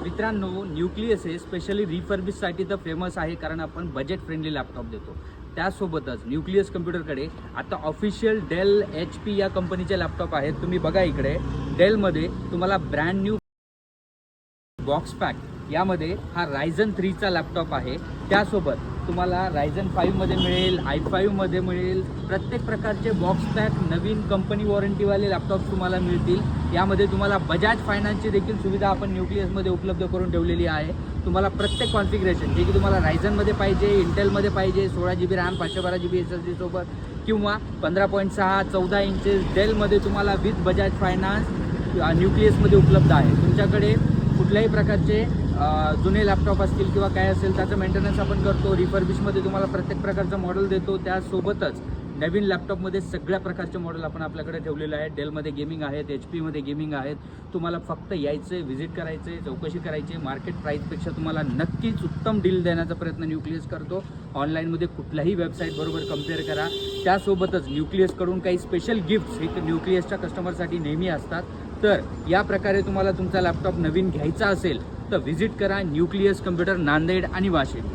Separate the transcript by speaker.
Speaker 1: मित्रांनो, न्यूक्लियस हे स्पेशली रिफर्बिशसाठी तर फेमस आहे, कारण आपण बजेट फ्रेंडली लॅपटॉप देतो. त्यासोबतच न्यूक्लियस कम्प्युटरकडे आता ऑफिशियल डेल HP या कंपनीचे लॅपटॉप आहेत. तुम्ही बघा इकडे डेलमध्ये तुम्हाला ब्रँड न्यू बॉक्स पॅक यामध्ये हा रायझन 3चा लॅपटॉप आहे. त्यासोबत तुम्हाला रायझन 5मध्ये मिळेल, i5मध्ये मिळेल. प्रत्येक प्रकारचे बॉक्स पॅक नवीन कंपनी वॉरंटीवाले लॅपटॉप तुम्हाला मिळतील. यामध्ये तुम्हाला बजाज फायनान्सची देखील सुविधा आपण न्यूक्लियसमध्ये उपलब्ध करून ठेवलेली आहे. तुम्हाला प्रत्येक कॉन्फिगरेशन जे की तुम्हाला रायझनमध्ये पाहिजे, इंटेलमध्ये पाहिजे, 16GB रॅम 512GB SSD सोबत, किंवा 15.6 14 इंचेस डेलमध्ये तुम्हाला विथ बजाज फायनान्स न्यूक्लियसमध्ये उपलब्ध आहे. तुमच्याकडे कुठल्याही प्रकारचे जुने लॅपटॉप असतील किंवा काय असेल त्याचं मेंटेनन्स आपण करतो. रिफर्बिशमध्ये तुम्हाला प्रत्येक प्रकारचं मॉडेल देतो. त्यासोबतच नवीन लॅपटॉपमध्ये सगळ्या प्रकारचे मॉडेल आपण आपल्याकडे ठेवलेले आहेत. डेलमध्ये गेमिंग आहेत, HP मध्ये गेमिंग आहेत. तुम्हाला फक्त यायचं आहे, व्हिजिट करायचं आहे, चौकशी करायची. मार्केट प्राईसपेक्षा तुम्हाला नक्कीच उत्तम डील देण्याचा प्रयत्न न्यूक्लियस करतो. ऑनलाईनमध्ये कुठल्याही वेबसाईटबरोबर कम्पेअर करा. त्यासोबतच न्यूक्लियसकडून काही स्पेशल गिफ्ट्स हे न्यूक्लियसच्या कस्टमरसाठी नेहमी असतात. तर या प्रकारे तुम्हाला तुमचा लॅपटॉप नवीन घ्यायचा असेल तर व्हिजिट करा न्यूक्लियस कम्प्युटर नांदेड आणि वाशिम.